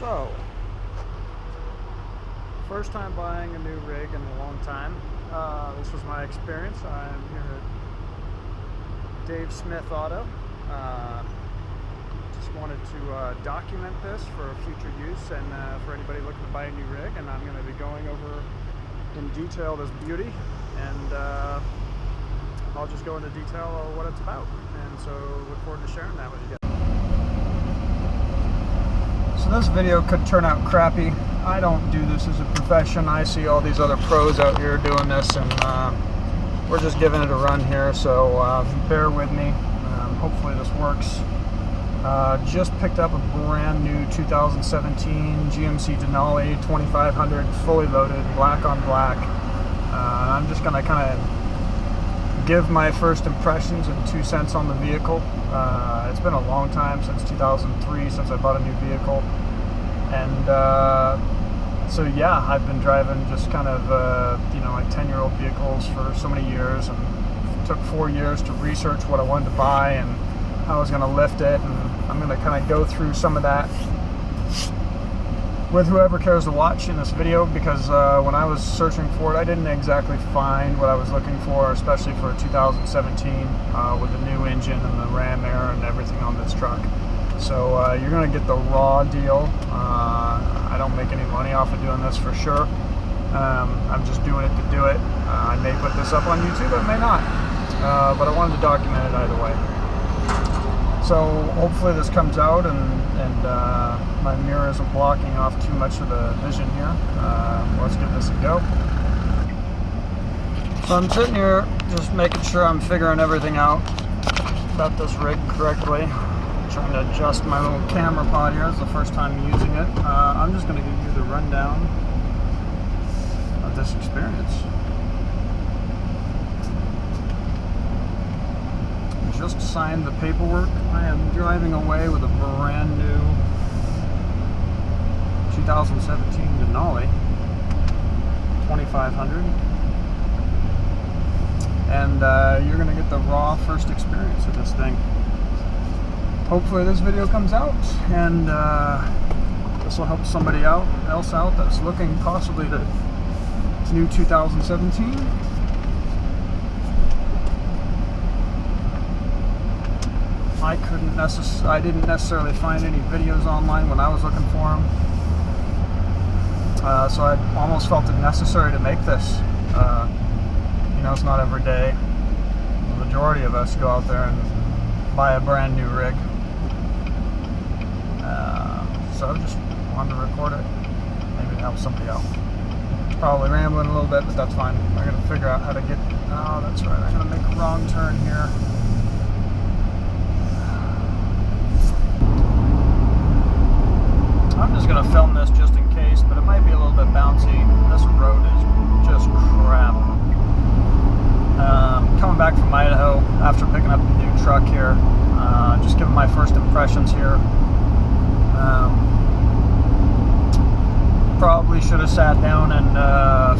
So, first time buying a new rig in a long time. This was my experience. I'm here at Dave Smith Auto. Just wanted to document this for future use and for anybody looking to buy a new rig. And I'm going to be going over in detail this beauty, and I'll just go into detail of what it's about. And so look forward to sharing that with you guys. So this video could turn out crappy. I don't do this as a profession. I see all these other pros out here doing this, and we're just giving it a run here, so bear with me. Hopefully this works. Just picked up a brand new 2017 GMC Denali 2500, fully loaded, black on black. I'm just going to kind of give my first impressions and 2 cents on the vehicle. It's been a long time, since 2003, since I bought a new vehicle. And so yeah, I've been driving just kind of like 10-year-old vehicles for so many years, and it took 4 years to research what I wanted to buy and how I was going to lift it, and I'm going to kind of go through some of that with whoever cares to watch in this video, because when I was searching for it, I didn't exactly find what I was looking for, especially for a 2017 with the new engine and the ram air and everything on this truck. So you're going to get the raw deal. I don't make any money off of doing this for sure. I'm just doing it to do it. I may put this up on YouTube, I may not. But I wanted to document it either way. So hopefully this comes out and my mirror isn't blocking off too much of the vision here. Let's give this a go. So I'm sitting here just making sure I'm figuring everything out about this rig correctly. Trying to adjust my little camera pod here. It's the first time using it. I'm just going to give you the rundown of this experience. Just signed the paperwork. I am driving away with a brand new 2017 Denali 2500, and you're going to get the raw first experience of this thing. Hopefully this video comes out, and this will help somebody else out that's looking possibly to new 2017. I didn't necessarily find any videos online when I was looking for them, so I almost felt it necessary to make this. It's not every day the majority of us go out there and buy a brand new rig. So I just wanted to record it, maybe help somebody out. Probably rambling a little bit, but that's fine. I'm going to figure out how to get, oh that's right, I'm going to make a wrong turn here. I'm just going to film this just in case, but it might be a little bit bouncy. This road is just crap. Coming back from Idaho after picking up a new truck here, just giving my first impressions here. Probably should have sat down and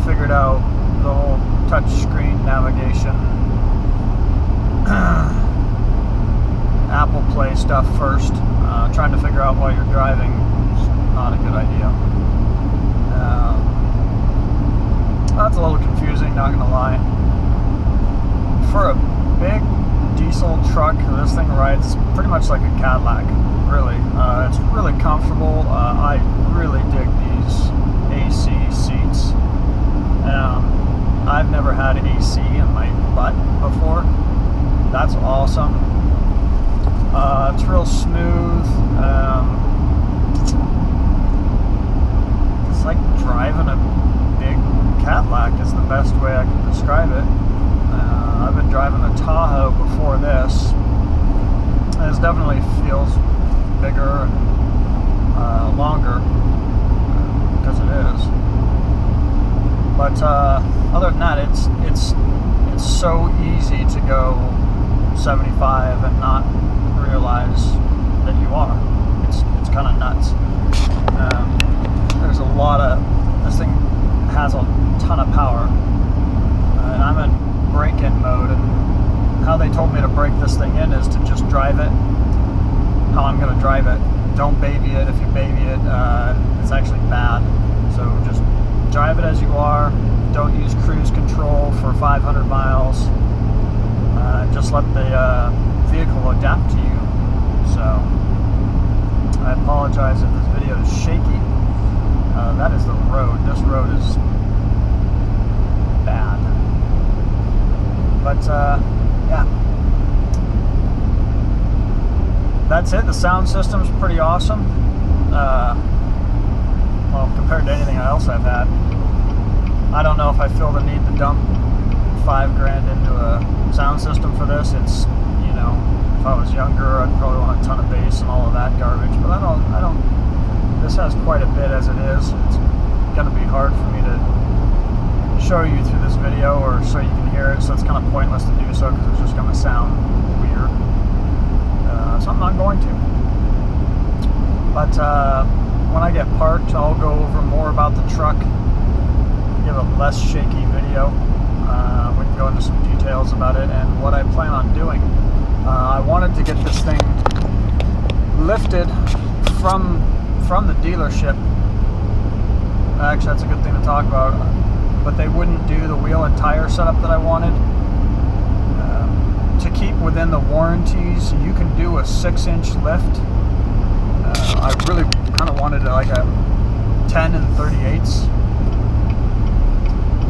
figured out the whole touch screen navigation Apple Play stuff first. Trying to figure out while you're driving is not a good idea. That's a little confusing, not gonna lie. For a big diesel truck, this thing rides pretty much like a Cadillac, really. It's really comfortable. I really dig these AC seats. I've never had AC in my butt before. That's awesome. It's real smooth. It's like driving a big Cadillac is the best way I can describe it. I've been driving a Tahoe before this, and it definitely feels bigger and longer, because it is. But other than that, it's so easy to go 75 and not realize that you are. It's kind of nuts. There's a lot of, this thing has a ton of power, and I'm in break-in mode, and how they told me to break this thing in is to just drive it how I'm going to drive it. Don't baby it. If you baby it, use cruise control for 500 miles. Just let the vehicle adapt to you. So I apologize if this video is shaky. That is the road. This road is bad. But yeah, that's it. The sound system's pretty awesome. Well, compared to anything else I've had. I don't know if I feel the need to dump $5,000 into a sound system for this. It's, you know, if I was younger, I'd probably want a ton of bass and all of that garbage. But I don't. This has quite a bit as it is. It's going to be hard for me to show you through this video or so you can hear it. So it's kind of pointless to do so because it's just going to sound weird. So I'm not going to. But when I get parked, I'll go over more about the truck, give a less shaky video. We can go into some details about it and what I plan on doing. I wanted to get this thing lifted from the dealership. Actually, that's a good thing to talk about. But they wouldn't do the wheel and tire setup that I wanted. To keep within the warranties, you can do a 6-inch lift. I really kind of wanted like a 10 and 38ths,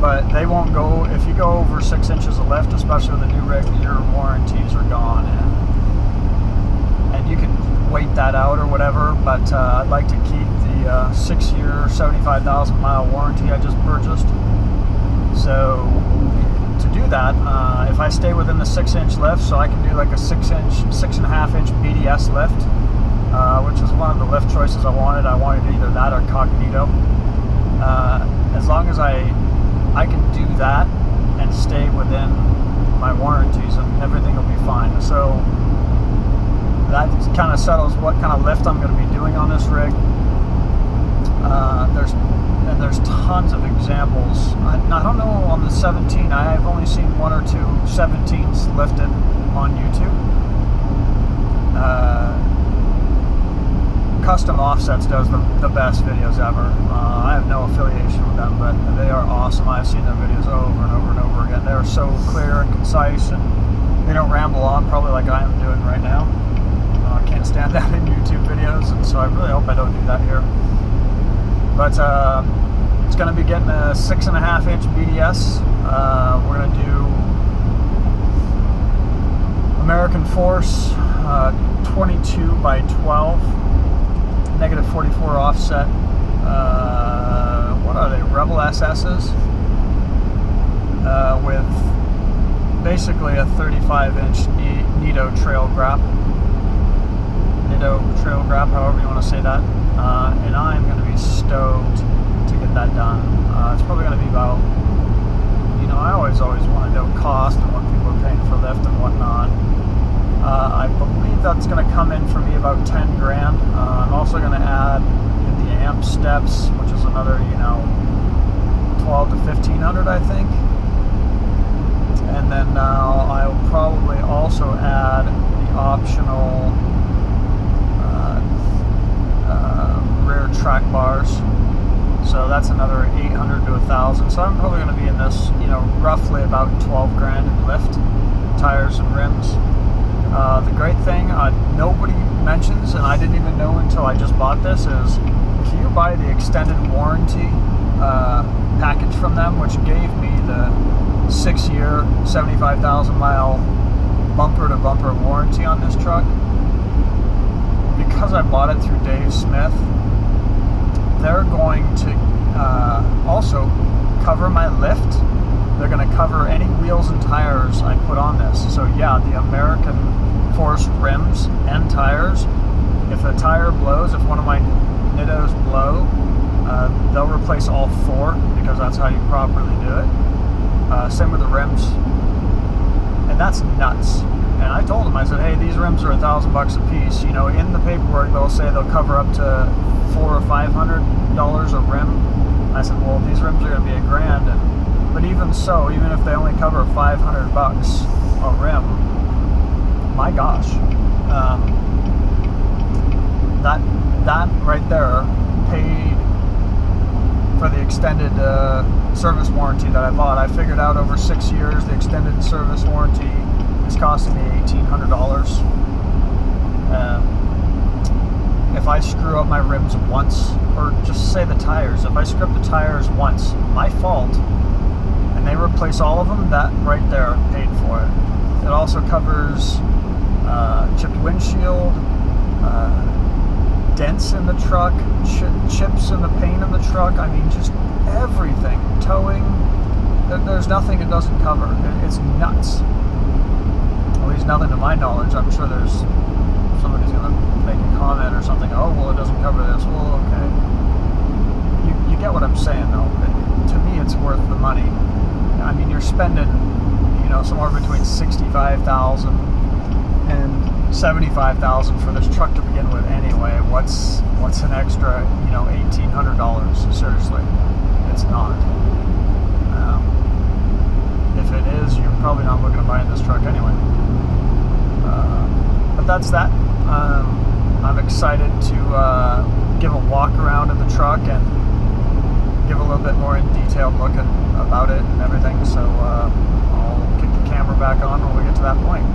but they won't go. If you go over 6 inches of lift, especially with a new rig, your warranties are gone, and you can wait that out or whatever. But I'd like to keep the 6-year, 75,000 mile warranty I just purchased. So to do that, if I stay within the 6-inch lift, so I can do like a 6.5-inch BDS lift. Which is one of the lift choices I wanted. I wanted either that or Cognito. As long as I can do that and stay within my warranties, and everything will be fine. So that kind of settles what kind of lift I'm going to be doing on this rig. There's tons of examples. I don't know on the 17. I've only seen 1 or 2 17s lifted on YouTube. Custom Offsets does the best videos ever. I have no affiliation with them, but they are awesome. I've seen their videos over and over and over again. They're so clear and concise, and they don't ramble on, probably like I am doing right now. I can't stand that in YouTube videos, and so I really hope I don't do that here. But it's going to be getting a 6.5-inch BDS. We're going to do American Force 22 by 12. Negative 44 offset. What are they? Rebel SS's with basically a 35-inch Nito trail grap. However you want to say that. And I'm going to be stoked to get that done. It's probably going to be about, you know, I always want to know cost and what people are paying for lift and whatnot. I believe that's going to come in for me about $10,000. I'm also going to add in the amp steps, which is another, you know, $1,200 to $1,500, I think. And then I'll probably also add the optional rear track bars. So that's another $800 to $1,000. So I'm probably going to be in this, you know, roughly about $12,000 in lift, tires and rims. The great thing nobody mentions, and I didn't even know until I just bought this, is if you buy the extended warranty package from them, which gave me the 6-year, 75,000 mile bumper-to-bumper warranty on this truck, because I bought it through Dave Smith, they're going to also cover my lift. They're going to cover any wheels and tires I put on this. So yeah, the American Force rims and tires, if a tire blows, if one of my Nitos blow, they'll replace all 4 because that's how you properly do it. Same with the rims. And that's nuts. And I told them, I said, hey, these rims are $1,000 a piece. You know, in the paperwork they'll say they'll cover up to $400 or $500 a rim. I said, well, these rims are going to be $1,000. But even so, even if they only cover $500 a rim, my gosh, that right there paid for the extended service warranty that I bought. I figured out over 6 years the extended service warranty is costing me $1,800. If I screw up my rims once, or just say the tires, if I screw up the tires once, my fault, and they replace all of them, that right there paid for it. It also covers chipped windshield, dents in the truck, chips in the paint in the truck. I mean, just everything. Towing. There's nothing it doesn't cover. It's nuts. At least nothing to my knowledge. I'm sure there's somebody's going to make a comment or something. Oh, well, it doesn't cover this. Well, okay. You get what I'm saying, though. To me, it's worth the money. I mean, you're spending, somewhere between $65,000 and $75,000 for this truck to begin with anyway. What's an extra, $1,800? Seriously, it's not. If it is, you're probably not looking to buy this truck anyway. But that's that. I'm excited to give a walk around of the truck and give a little bit more in detailed look about it and everything. So I'll kick the camera back on when we get to that point.